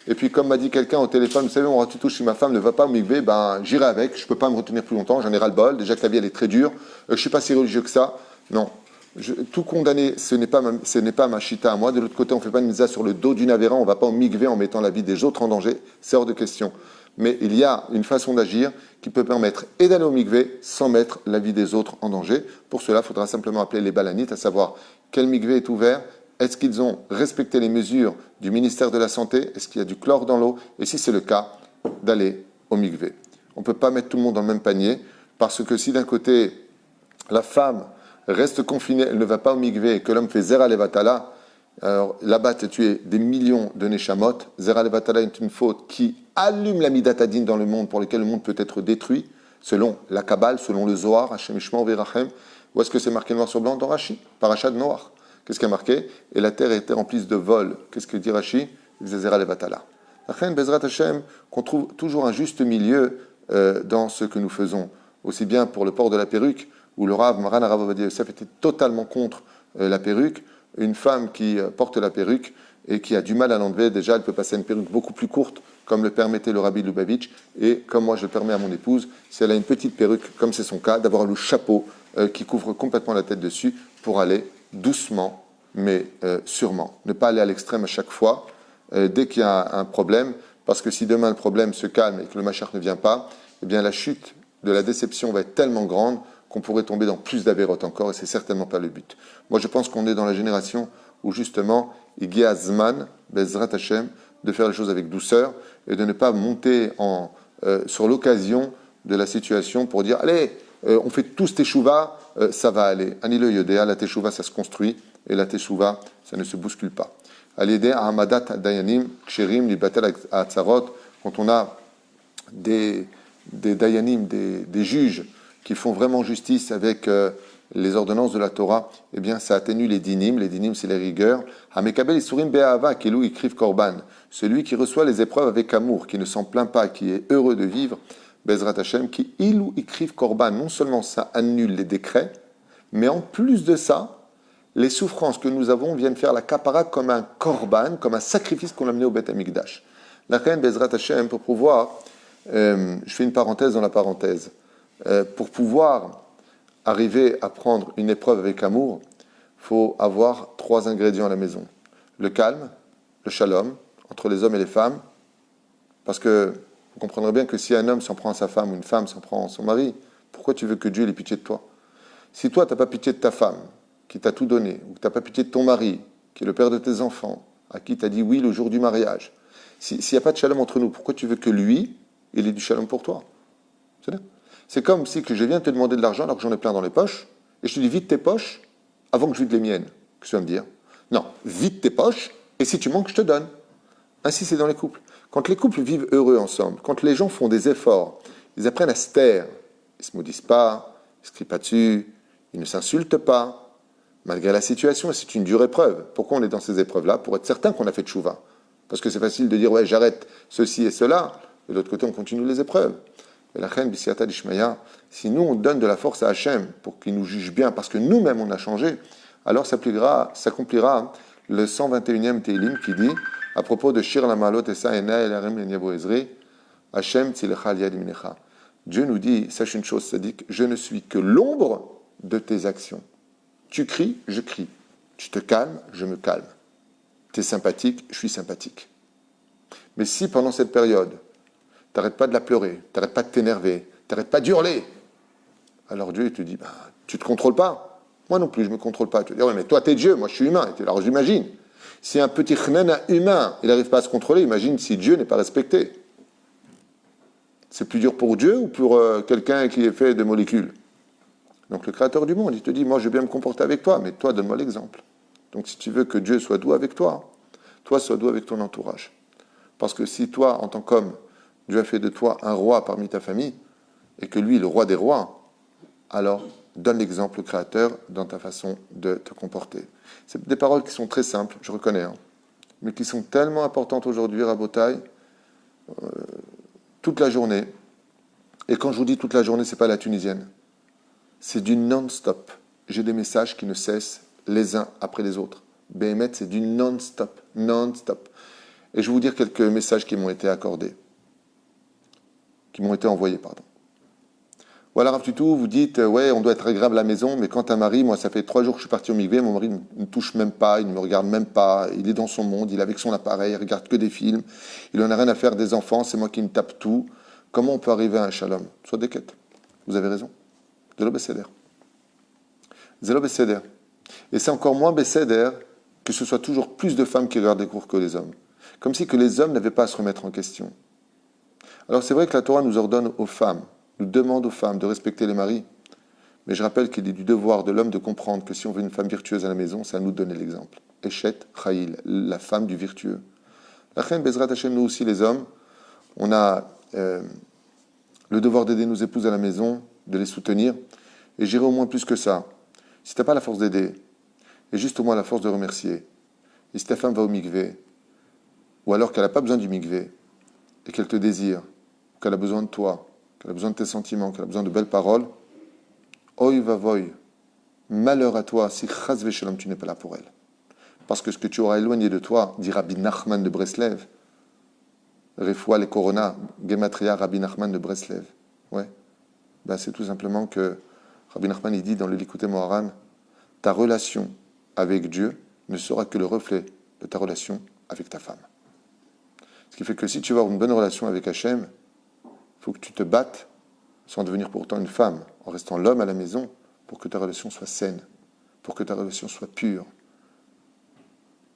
Et puis comme m'a dit quelqu'un au téléphone, vous savez, moi tu touches si ma femme ne va pas au mikvé, ben j'irai avec, je ne peux pas me retenir plus longtemps, j'en ai ras-le-bol, déjà que la vie elle est très dure, je ne suis pas si religieux que ça. Non, tout condamner, ce n'est pas ma chita à moi. De l'autre côté, on ne fait pas une misa sur le dos d'une avéra, on ne va pas au mikvé en mettant la vie des autres en danger, c'est hors de question. Mais il y a une façon d'agir qui peut permettre et d'aller au mikvé sans mettre la vie des autres en danger. Pour cela, il faudra simplement appeler les balanites, à savoir quel mikvé est ouvert, est-ce qu'ils ont respecté les mesures du ministère de la Santé, est-ce qu'il y a du chlore dans l'eau, et si c'est le cas, d'aller au mikvé. On ne peut pas mettre tout le monde dans le même panier, parce que si d'un côté, la femme reste confinée, elle ne va pas au mikvé, et que l'homme fait zera levatala, alors là-bas, tu as tué des millions de neshamot. Zera levatala est une faute qui allume la midatadine dans le monde, pour lequel le monde peut être détruit, selon la Kabbale, selon le Zohar, Hashem Ishmael Verachem. Où est-ce que c'est marqué noir sur blanc dans Rashi? Parashat Noach. Qu'est-ce qui a marqué? Et la terre était remplie de vols. Qu'est-ce que dit Rashi? Zera levatala. Hashem, Bezrat Hashem, qu'on trouve toujours un juste milieu dans ce que nous faisons. Aussi bien pour le port de la perruque, où le Rav Maran Rav Ovadia Yosef était totalement contre la perruque. Une femme qui porte la perruque et qui a du mal à l'enlever, déjà elle peut passer à une perruque beaucoup plus courte, comme le permettait le Rabbi Lubavitch, et comme moi je le permets à mon épouse, si elle a une petite perruque, comme c'est son cas, d'avoir le chapeau qui couvre complètement la tête dessus pour aller doucement, mais sûrement. Ne pas aller à l'extrême à chaque fois, dès qu'il y a un problème, parce que si demain le problème se calme et que le Mashiach ne vient pas, eh bien la chute de la déception va être tellement grande qu'on pourrait tomber dans plus d'avérotes encore, et c'est certainement pas le but. Moi, je pense qu'on est dans la génération où, justement, Igi Azman, Bezrat Hashem, de faire les choses avec douceur et de ne pas monter sur l'occasion de la situation pour dire allez, on fait tous teshuva, ça va aller. Anilo Yodea, la teshuva ça se construit et la teshuva ça ne se bouscule pas. Alidé Ahamadat Dayanim, Ksherim, Libatel Atzarot, quand on a des Dayanim, des juges qui font vraiment justice avec les ordonnances de la Torah, eh bien ça atténue les dinim. Les dinim c'est les rigueurs. Hamekabel Isurim Be'ava, Kelou Ikriv Korban, celui qui reçoit les épreuves avec amour, qui ne s'en plaint pas, qui est heureux de vivre, Bezrat Hashem, qui ilou Ikriv Korban, non seulement ça annule les décrets, mais en plus de ça, les souffrances que nous avons viennent faire la kapara comme un korban, comme un sacrifice qu'on a amené au Beth Amikdash. La reine Bezrat Hashem, pour pouvoir, je fais une parenthèse dans la parenthèse, pour pouvoir arriver à prendre une épreuve avec amour, il faut avoir 3 ingrédients à la maison. Le calme, le shalom, entre les hommes et les femmes, parce que vous comprendrez bien que si un homme s'en prend à sa femme ou une femme s'en prend à son mari, pourquoi tu veux que Dieu ait pitié de toi? Si toi, tu n'as pas pitié de ta femme, qui t'a tout donné, ou que tu n'as pas pitié de ton mari, qui est le père de tes enfants, à qui tu as dit oui le jour du mariage, s'il n'y a pas de shalom entre nous, pourquoi tu veux que lui, il ait du shalom pour toi? C'est comme si que je viens te demander de l'argent alors que j'en ai plein dans les poches, et je te dis vide tes poches avant que je vide les miennes. Qu'est-ce que tu vas me dire? Non, vide tes poches, et si tu manques, je te donne. Ainsi, c'est dans les couples. Quand les couples vivent heureux ensemble, quand les gens font des efforts, ils apprennent à se taire, ils ne se maudissent pas, ils ne se crient pas dessus, ils ne s'insultent pas, malgré la situation, et c'est une dure épreuve. Pourquoi on est dans ces épreuves-là? Pour être certain qu'on a fait tchouva. Parce que c'est facile de dire, ouais, j'arrête ceci et cela, et de l'autre côté, on continue les épreuves. Et la reine Bisiata d'Ishmaïa, si nous, on donne de la force à Hachem pour qu'il nous juge bien, parce que nous-mêmes, on a changé, alors s'accomplira le 121e Teilim qui dit, à propos de Shir Lamalot Esa Ena El Arem Lenyavo Ezri, Hachem Tzilecha Liad Minecha. Dieu nous dit, sache une chose, sadique, je ne suis que l'ombre de tes actions. Tu cries, je crie. Tu te calmes, je me calme. Tu es sympathique, je suis sympathique. Mais si pendant cette période, t'arrêtes pas de la pleurer, t'arrêtes pas de t'énerver, t'arrêtes pas d'hurler, alors Dieu il te dit, tu te contrôles pas. Moi non plus, je me contrôle pas. Tu vas dire, ouais, mais toi t'es Dieu, moi je suis humain. Alors j'imagine, si un petit chnana humain, il n'arrive pas à se contrôler, imagine si Dieu n'est pas respecté. C'est plus dur pour Dieu ou pour quelqu'un qui est fait de molécules? Donc le créateur du monde, il te dit, moi je vais bien me comporter avec toi, mais toi donne-moi l'exemple. Donc si tu veux que Dieu soit doux avec toi sois doux avec ton entourage. Parce que si toi, en tant qu'homme, Dieu a fait de toi un roi parmi ta famille, et que lui est le roi des rois, alors donne l'exemple au Créateur dans ta façon de te comporter. C'est des paroles qui sont très simples, je reconnais, mais qui sont tellement importantes aujourd'hui, Rabotai, toute la journée. Et quand je vous dis toute la journée, ce n'est pas la tunisienne. C'est du non-stop. J'ai des messages qui ne cessent les uns après les autres. Béhémet, c'est du non-stop, non-stop. Et je vais vous dire quelques messages qui m'ont été accordés. Qui m'ont été envoyés, pardon. Voilà, Rav Tutou, vous dites, ouais, on doit être agréable à la maison, mais quand un mari, moi, ça fait 3 jours que je suis parti au mikvé, mon mari ne me touche même pas, il ne me regarde même pas, il est dans son monde, il est avec son appareil, il regarde que des films, il n'en a rien à faire des enfants, c'est moi qui me tape tout. Comment on peut arriver à un shalom? Soit des quêtes. Vous avez raison. Zélo Besséder. Zélo Besséder. Et c'est encore moins Besséder que ce soit toujours plus de femmes qui regardent les cours que les hommes. Comme si que les hommes n'avaient pas à se remettre en question. Alors c'est vrai que la Torah nous ordonne aux femmes, nous demande aux femmes de respecter les maris. Mais je rappelle qu'il est du devoir de l'homme de comprendre que si on veut une femme virtueuse à la maison, c'est à nous de donner l'exemple. Eshet Chaïl, la femme du virtueux. La reine Bezrat Hashem, nous aussi les hommes, on a le devoir d'aider nos épouses à la maison, de les soutenir. Et j'irai au moins plus que ça. Si tu n'as pas la force d'aider, et juste au moins la force de remercier, et si ta femme va au mikvé, ou alors qu'elle n'a pas besoin du mikvé, et qu'elle te désire, qu'elle a besoin de toi, qu'elle a besoin de tes sentiments, qu'elle a besoin de belles paroles, oi va voy, malheur à toi si chas v'shalom tu n'es pas là pour elle. Parce que ce que tu auras éloigné de toi, dit Rabbi Nachman de Breslev, Refoua les Corona, Gematria Rabbi Nachman de Breslev. Ouais. Ben, c'est tout simplement que Rabbi Nachman il dit dans le Likutei Moharan, ta relation avec Dieu ne sera que le reflet de ta relation avec ta femme. Ce qui fait que si tu veux avoir une bonne relation avec Hachem, il faut que tu te battes sans devenir pourtant une femme, en restant l'homme à la maison, pour que ta relation soit saine, pour que ta relation soit pure.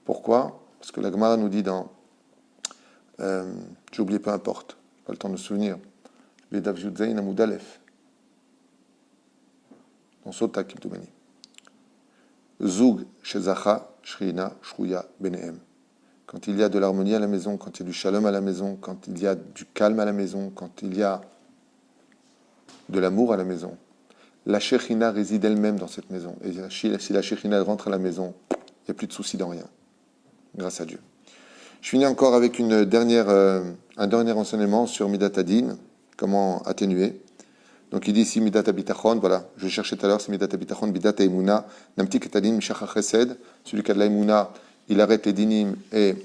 Pourquoi? Parce que la Gemara nous dit dans... j'ai oublié, peu importe, pas le temps de me souvenir. Bedav Yudzaïn Amoud Aleph. Dans Sota Kiptoumani. Zoug Shezacha Shrina Shruya Benehem. Quand il y a de l'harmonie à la maison, quand il y a du shalom à la maison, quand il y a du calme à la maison, quand il y a de l'amour à la maison, la Shekhinah réside elle-même dans cette maison. Et si la Shekhinah rentre à la maison, il n'y a plus de soucis dans rien. Grâce à Dieu. Je finis encore avec un dernier enseignement sur Midat Adin, comment atténuer. Donc il dit ici Midat Abitachon, voilà, je cherchais tout à l'heure, c'est Midat Abitachon, Midat Eimuna, Namti Ketadin, Mishach Chesed, celui qui a de la Eimuna, il arrête les dinim, et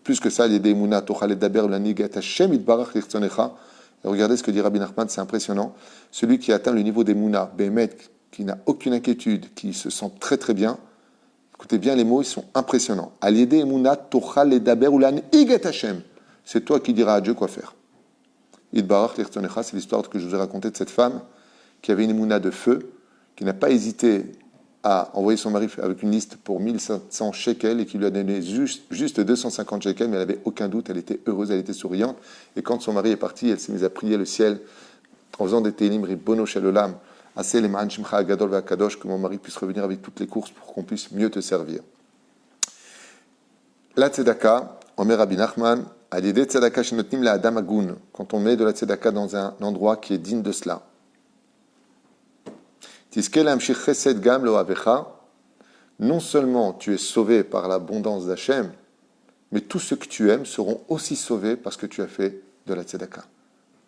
plus que ça, il y a des Eimuna, Tochalet Daber, Lanig, Hashem, Itbarach, Lichtzonecha. Regardez ce que dit Rabbi Nachman, c'est impressionnant. Celui qui atteint le niveau d'Eimuna, Behemet, qui n'a aucune inquiétude, qui se sent très très bien, écoutez bien les mots, ils sont impressionnants. Aliede Eimuna, Tochalet Daber, Lanig, Hashem. C'est toi qui diras à Dieu quoi faire. Idbarach Lichtzonecha, c'est l'histoire que je vous ai racontée de cette femme qui avait une émouna de feu, qui n'a pas hésité à envoyer son mari avec une liste pour 1500 shekels et qui lui a donné juste 250 shekels, mais elle n'avait aucun doute, elle était heureuse, elle était souriante. Et quand son mari est parti, elle s'est mise à prier le ciel en faisant des télim, Ribono Shel Olam, Aseh Leman Shimcha Agadol V'Akadosh, que mon mari puisse revenir avec toutes les courses pour qu'on puisse mieux te servir. La tzedaka, Omer Rabbi Nachman, quand on met de la tzedaka dans un endroit qui est digne de cela. Non seulement tu es sauvé par l'abondance d'Hachem, mais tous ceux que tu aimes seront aussi sauvés parce que tu as fait de la tzedaka.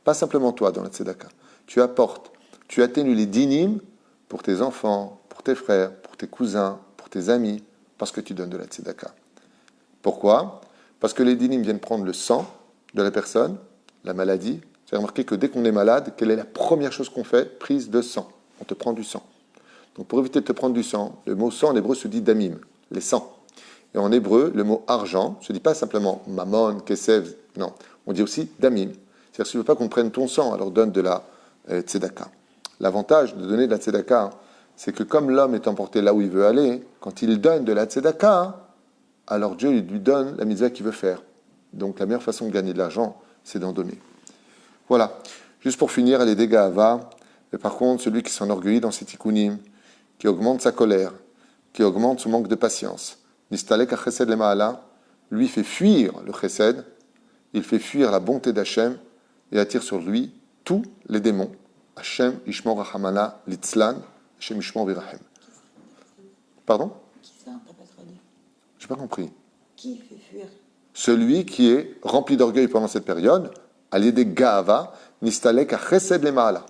Pas simplement toi dans la tzedaka. Tu apportes, tu atténues les dinim pour tes enfants, pour tes frères, pour tes cousins, pour tes amis, parce que tu donnes de la tzedaka. Pourquoi ? Parce que les dinim viennent prendre le sang de la personne, la maladie. Vous avez remarqué que dès qu'on est malade, quelle est la première chose qu'on fait? Prise de sang. On te prend du sang. Donc pour éviter de te prendre du sang, le mot sang en hébreu se dit damim, les sangs. Et en hébreu, le mot argent ne se dit pas simplement mammon, kesev, non. On dit aussi damim. C'est-à-dire si tu ne veux pas qu'on prenne ton sang, alors donne de la tzedaka. L'avantage de donner de la tzedaka, c'est que comme l'homme est emporté là où il veut aller, quand il donne de la tzedaka, alors Dieu lui donne la mitzvah qu'il veut faire. Donc la meilleure façon de gagner de l'argent, c'est d'en donner. Voilà. Juste pour finir, les dégâts Ava. Et par contre, celui qui s'enorgueillit dans ses tikkunim, qui augmente sa colère, qui augmente son manque de patience, Nistalek a chesed le ma'ala, lui fait fuir le chesed, il fait fuir la bonté d'Hachem et attire sur lui tous les démons. Hachem ishmor rachamana litzlan, Hachem ishmor virahem. Pardon? Je n'ai pas compris. Qui fait fuir? Celui qui est rempli d'orgueil pendant cette période, à l'idée Gaava, Nistalek a chesed le ma'ala.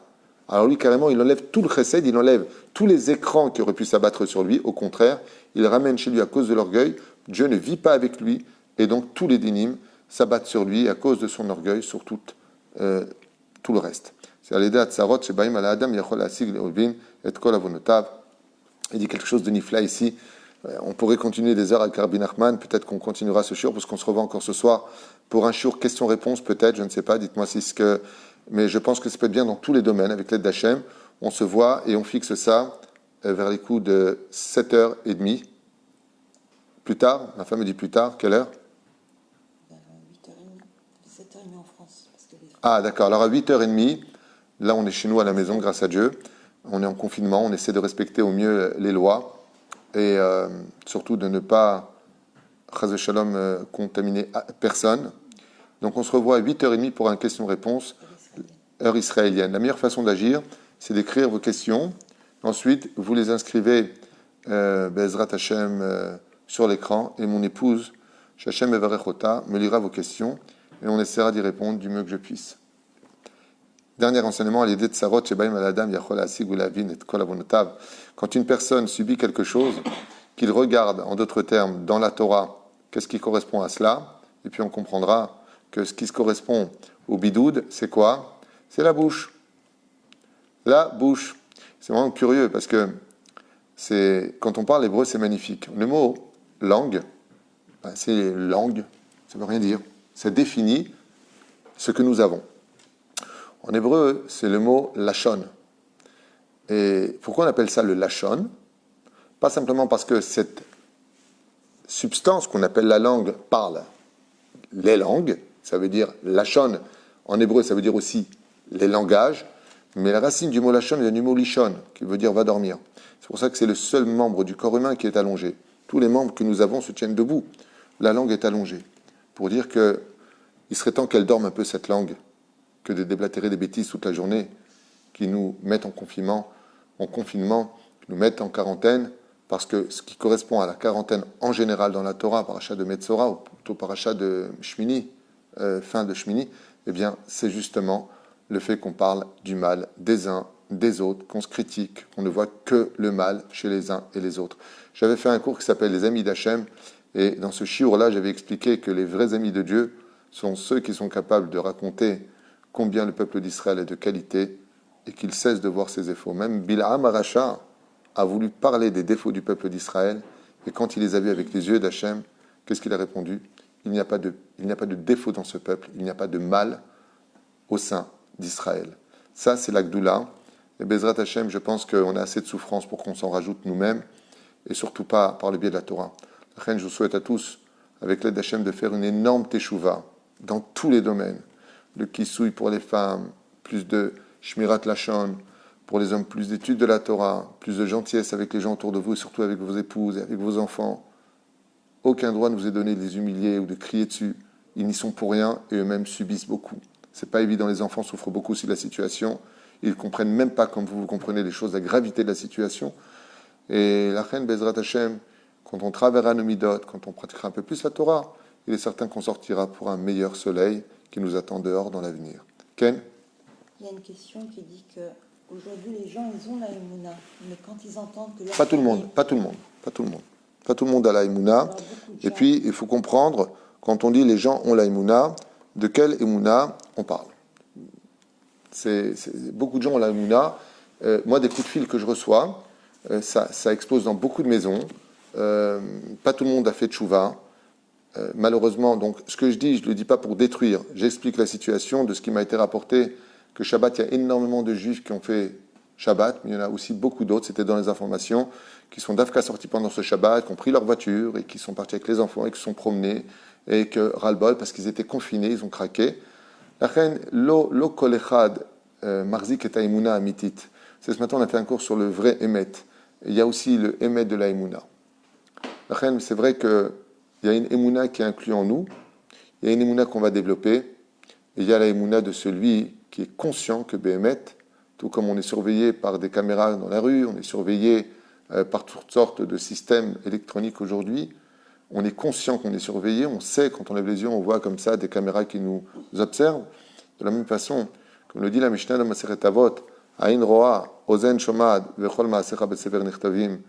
Alors lui, carrément, il enlève tout le chesed, il enlève tous les écrans qui auraient pu s'abattre sur lui. Au contraire, il ramène chez lui à cause de l'orgueil. Dieu ne vit pas avec lui, et donc tous les dynimes s'abattent sur lui à cause de son orgueil, sur tout le reste. C'est à l'idée à Tsarot, Shebaim ala Adam, Yachol Asig Leolvin, et Kol Avonotav. Il dit quelque chose de nifla ici. On pourrait continuer des heures avec Rabbi Nachman, peut-être qu'on continuera ce shiur, parce qu'on se revoit encore ce soir pour un shiur question-réponse, peut-être, je ne sais pas, dites-moi si ce que... Mais je pense que ça peut être bien dans tous les domaines, avec l'aide d'Hachem. On se voit et on fixe ça vers les coups de 7h30. Plus tard, ma femme me dit plus tard, quelle heure? 8h30, 7h30 en France. Parce que Ah d'accord, alors à 8h30, là on est chez nous à la maison, grâce à Dieu. On est en confinement, on essaie de respecter au mieux les lois. Et surtout de ne pas, chas shalom, contaminer personne. Donc on se revoit à 8h30 pour une question-réponse, heure israélienne. La meilleure façon d'agir, c'est d'écrire vos questions. Ensuite, vous les inscrivez, Bezrat Hashem, sur l'écran, et mon épouse, Shachem Evarechota, me lira vos questions, et on essaiera d'y répondre du mieux que je puisse. Dernier enseignement, à l'idée de Sarot, Shebaim Aladam, Yachol Asig Ulavin et Kol Avonotav. Quand une personne subit quelque chose, qu'il regarde, en d'autres termes, dans la Torah, qu'est-ce qui correspond à cela, et puis on comprendra que ce qui se correspond au bidoud, c'est quoi? C'est la bouche. La bouche. C'est vraiment curieux, parce que quand on parle hébreu, c'est magnifique. Le mot langue, c'est langue, ça ne veut rien dire. Ça définit ce que nous avons. En hébreu, c'est le mot lachon. Et pourquoi on appelle ça le lachon? Pas simplement parce que cette substance qu'on appelle la langue parle les langues, ça veut dire lachon, en hébreu ça veut dire aussi les langages, mais la racine du mot lachon vient du mot lishon, qui veut dire va dormir. C'est pour ça que c'est le seul membre du corps humain qui est allongé. Tous les membres que nous avons se tiennent debout. La langue est allongée. Pour dire qu'il serait temps qu'elle dorme un peu cette langue, que de déblatérer des bêtises toute la journée, qui nous mettent en confinement, qui nous mettent en quarantaine, parce que ce qui correspond à la quarantaine en général dans la Torah, parachat de Metzora, ou plutôt parachat de Shmini, fin de Shmini, eh bien, c'est justement le fait qu'on parle du mal des uns, des autres, qu'on se critique, qu'on ne voit que le mal chez les uns et les autres. J'avais fait un cours qui s'appelle Les Amis d'Hachem, et dans ce shiur-là, j'avais expliqué que les vrais amis de Dieu sont ceux qui sont capables de raconter combien le peuple d'Israël est de qualité et qu'il cesse de voir ses défauts. Même Bil'am Aracha a voulu parler des défauts du peuple d'Israël, et quand il les a vus avec les yeux d'Hachem, qu'est-ce qu'il a répondu? Il n'y a pas de défaut dans ce peuple, il n'y a pas de mal au sein d'Israël. Ça, c'est la Gdoula. Et Bezrat Hachem, je pense qu'on a assez de souffrance pour qu'on s'en rajoute nous-mêmes, et surtout pas par le biais de la Torah. La reine, je vous souhaite à tous, avec l'aide d'Hachem, de faire une énorme teshuva dans tous les domaines. Le kisouille pour les femmes, plus de shmirat lachon, pour les hommes, plus d'études de la Torah, plus de gentillesse avec les gens autour de vous, et surtout avec vos épouses et avec vos enfants. Aucun droit ne vous est donné de les humilier ou de crier dessus. Ils n'y sont pour rien et eux-mêmes subissent beaucoup. C'est pas évident, les enfants souffrent beaucoup aussi de la situation. Ils ne comprennent même pas comme vous comprenez les choses, la gravité de la situation. Et la reine Bezrat Hachem, quand on travaillera nos midot, quand on pratiquera un peu plus la Torah, il est certain qu'on sortira pour un meilleur soleil qui nous attend dehors dans l'avenir. Ken? Il y a une question qui dit que aujourd'hui les gens ils ont la émouna, mais quand ils entendent que Pas tout le monde, pas tout le monde, pas tout le monde. Pas tout le monde a la émouna. Et puis, il faut comprendre, quand on dit les gens ont la émouna, de quelle émouna on parle. Beaucoup de gens ont la émouna. Moi, des coups de fil que je reçois, ça explose dans beaucoup de maisons. Pas tout le monde a fait tchouva. Malheureusement, donc, ce que je dis, je ne le dis pas pour détruire. J'explique la situation de ce qui m'a été rapporté, que Shabbat, il y a énormément de juifs qui ont fait Shabbat, mais il y en a aussi beaucoup d'autres, c'était dans les informations, qui sont d'Afka sortis pendant ce Shabbat, qui ont pris leur voiture et qui sont partis avec les enfants et qui se sont promenés, et que ras-le-bol, parce qu'ils étaient confinés, ils ont craqué. La reine, lo kol echad marzik et haïmouna amitit. C'est ce matin, on a fait un cours sur le vrai émet. Il y a aussi le émet de la haïmouna. La reine, c'est vrai qu'il y a une émouna qui est inclue en nous, il y a une émouna qu'on va développer, et il y a la émouna de celui qui est conscient que Béhémet, tout comme on est surveillé par des caméras dans la rue, on est surveillé par toutes sortes de systèmes électroniques aujourd'hui, on est conscient qu'on est surveillé, on sait, quand on lève les yeux, on voit comme ça des caméras qui nous observent. De la même façon, comme le dit la Mishnah de Maseret Avot, Aïn Roa, Ozen Shomad, Vechol Maasecha Besever Nichtavim,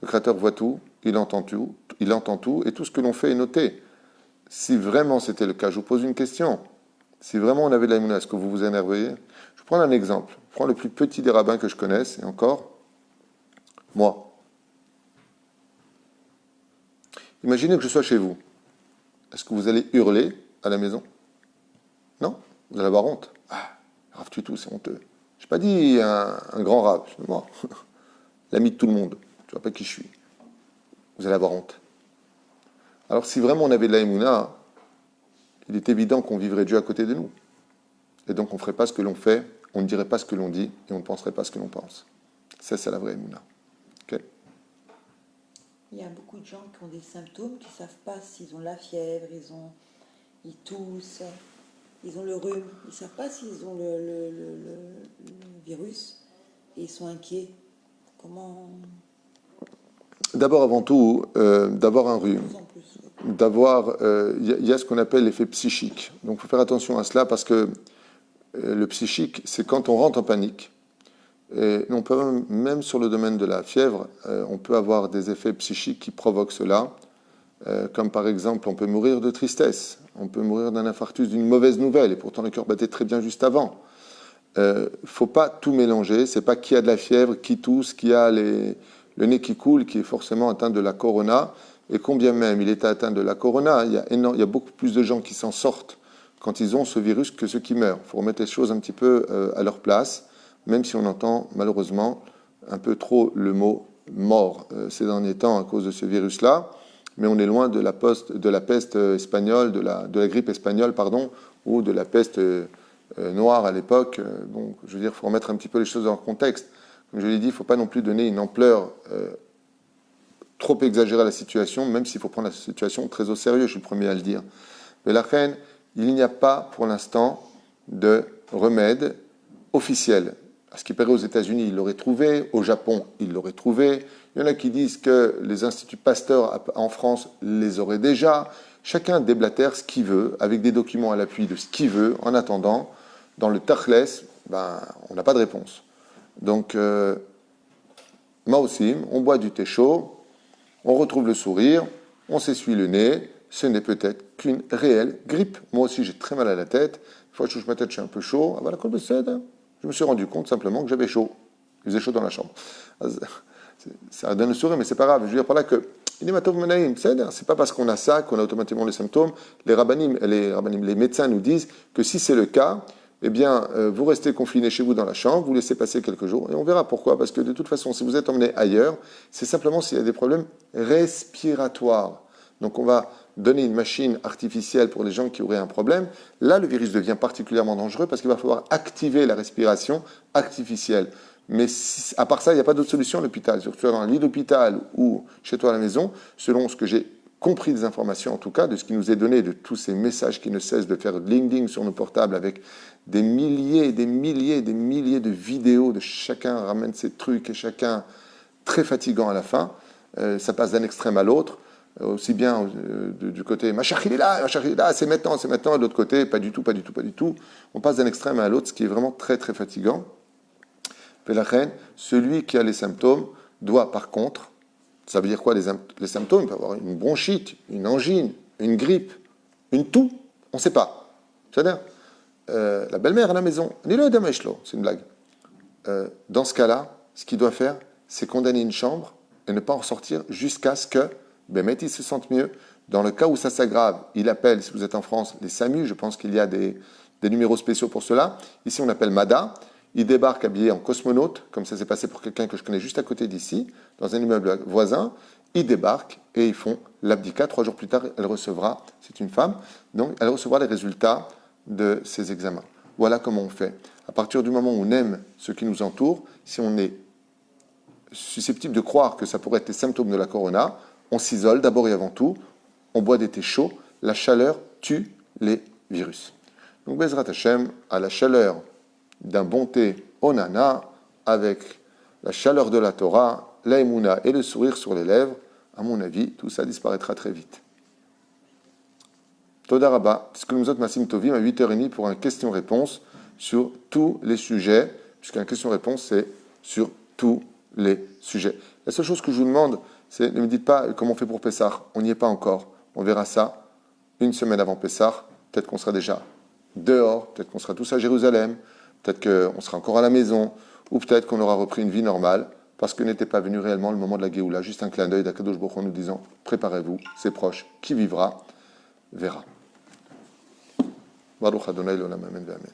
le Créateur voit tout, il entend tout, et tout ce que l'on fait est noté. Si vraiment c'était le cas, je vous pose une question. Si vraiment on avait de la émouna, est-ce que vous vous énerveriez? Je prends un exemple. Je prends le plus petit des rabbins que je connaisse, et encore, moi. Imaginez que je sois chez vous. Est-ce que vous allez hurler à la maison? Non? Vous allez avoir honte. Ah, Rav Tuitou, c'est honteux. Je n'ai pas dit un grand Rav, c'est moi. L'ami de tout le monde. Tu ne vois pas qui je suis. Vous allez avoir honte. Alors si vraiment on avait de la émouna, il est évident qu'on vivrait Dieu à côté de nous. Et donc on ne ferait pas ce que l'on fait, on ne dirait pas ce que l'on dit, et on ne penserait pas ce que l'on pense. Ça, c'est la vraie émouna. Okay. Il y a beaucoup de gens qui ont des symptômes, qui ne savent pas s'ils ont la fièvre, ils toussent, ils ont le rhume, ils ne savent pas s'ils ont le virus, et ils sont inquiets. Comment... D'abord, avant tout, d'avoir un rhume, il y a ce qu'on appelle l'effet psychique. Donc il faut faire attention à cela parce que le psychique, c'est quand on rentre en panique. Et on peut même sur le domaine de la fièvre, on peut avoir des effets psychiques qui provoquent cela, comme par exemple on peut mourir de tristesse, on peut mourir d'un infarctus, d'une mauvaise nouvelle, et pourtant le cœur battait très bien juste avant. Faut pas tout mélanger, c'est pas qui a de la fièvre, qui tousse, qui a le nez qui coule, qui est forcément atteint de la corona, et combien même il est atteint de la corona, il y a beaucoup plus de gens qui s'en sortent quand ils ont ce virus que ceux qui meurent. Il faut remettre les choses un petit peu à leur place, même si on entend malheureusement un peu trop le mot mort ces derniers temps à cause de ce virus-là. mais on est loin de la peste espagnole, de la grippe espagnole, pardon, ou de la peste noire à l'époque. Bon, je veux dire, il faut remettre un petit peu les choses dans le contexte. Comme je l'ai dit, il ne faut pas non plus donner une ampleur trop exagérée à la situation, même s'il faut prendre la situation très au sérieux, je suis le premier à le dire. Mais la reine, il n'y a pas pour l'instant de remède officiel. À ce qui paraît aux États-Unis, ils l'auraient trouvé. Au Japon, ils l'auraient trouvé. Il y en a qui disent que les instituts Pasteur en France les auraient déjà. Chacun déblatère ce qu'il veut, avec des documents à l'appui de ce qu'il veut. En attendant, dans le Tachles, on n'a pas de réponse. Donc, Maosim, on boit du thé chaud, on retrouve le sourire, on s'essuie le nez. Ce n'est peut-être qu'une réelle grippe. Moi aussi, j'ai très mal à la tête. Une fois que je touche ma tête, je suis un peu chaud. Ah bah, la colbe cède. Je me suis rendu compte simplement que j'avais chaud. Il faisait chaud dans la chambre. Ça donne le sourire, mais c'est pas grave. Je veux dire par là que c'est pas parce qu'on a ça qu'on a automatiquement les symptômes. Les médecins nous disent que si c'est le cas, eh bien, vous restez confiné chez vous dans la chambre, vous laissez passer quelques jours, et on verra pourquoi. Parce que de toute façon, si vous êtes emmené ailleurs, c'est simplement s'il y a des problèmes respiratoires. Donc on va donner une machine artificielle pour les gens qui auraient un problème. Là, le virus devient particulièrement dangereux parce qu'il va falloir activer la respiration artificielle. Mais à part ça, il n'y a pas d'autre solution à l'hôpital. Surtout dans un lit d'hôpital ou chez toi à la maison, selon ce que j'ai compris des informations, en tout cas, de ce qui nous est donné, de tous ces messages qui ne cessent de faire ding-ding sur nos portables avec des milliers, des milliers, des milliers de vidéos de chacun ramène ses trucs et chacun très fatigant à la fin. Ça passe d'un extrême à l'autre. Aussi bien du côté Machach il est là, c'est maintenant, et de l'autre côté, pas du tout. On passe d'un extrême à l'autre, ce qui est vraiment très très fatigant. Mais la reine, celui qui a les symptômes doit par contre, ça veut dire quoi les symptômes? Il peut avoir une bronchite, une angine, une grippe, une toux, on ne sait pas. C'est-à-dire, la belle-mère à la maison, c'est une blague. Dans ce cas-là, ce qu'il doit faire, c'est condamner une chambre et ne pas en sortir jusqu'à ce que Bémet, il se sente mieux. Dans le cas où ça s'aggrave, il appelle, si vous êtes en France, les SAMU. Je pense qu'il y a des numéros spéciaux pour cela. Ici, on appelle MADA. Il débarque habillé en cosmonaute, comme ça s'est passé pour quelqu'un que je connais juste à côté d'ici, dans un immeuble voisin. Ils débarquent et ils font l'abdicat. 3 jours plus tard, elle recevra, c'est une femme, donc elle recevra les résultats de ses examens. Voilà comment on fait. À partir du moment où on aime ce qui nous entoure, si on est susceptible de croire que ça pourrait être les symptômes de la corona, on s'isole d'abord et avant tout, on boit des thés chauds, la chaleur tue les virus. Donc Bezrat Hashem, à la chaleur d'un bon thé au nana, avec la chaleur de la Torah, la émouna et le sourire sur les lèvres, à mon avis, tout ça disparaîtra très vite. Toda Rabba, puisque nous autres Massim Tovim à 8h30 pour un question-réponse sur tous les sujets, puisqu'un question-réponse c'est sur tous les sujets. La seule chose que je vous demande, c'est ne me dites pas comment on fait pour Pessah, on n'y est pas encore. On verra ça une semaine avant Pessah, peut-être qu'on sera déjà dehors, peut-être qu'on sera tous à Jérusalem, peut-être qu'on sera encore à la maison, ou peut-être qu'on aura repris une vie normale, parce que n'était pas venu réellement le moment de la Géoula. Juste un clin d'œil d'Akadosh Baruch Hu nous disant « Préparez-vous, c'est proche, qui vivra, verra ». Baruch Adonai l'olam, amen, amen.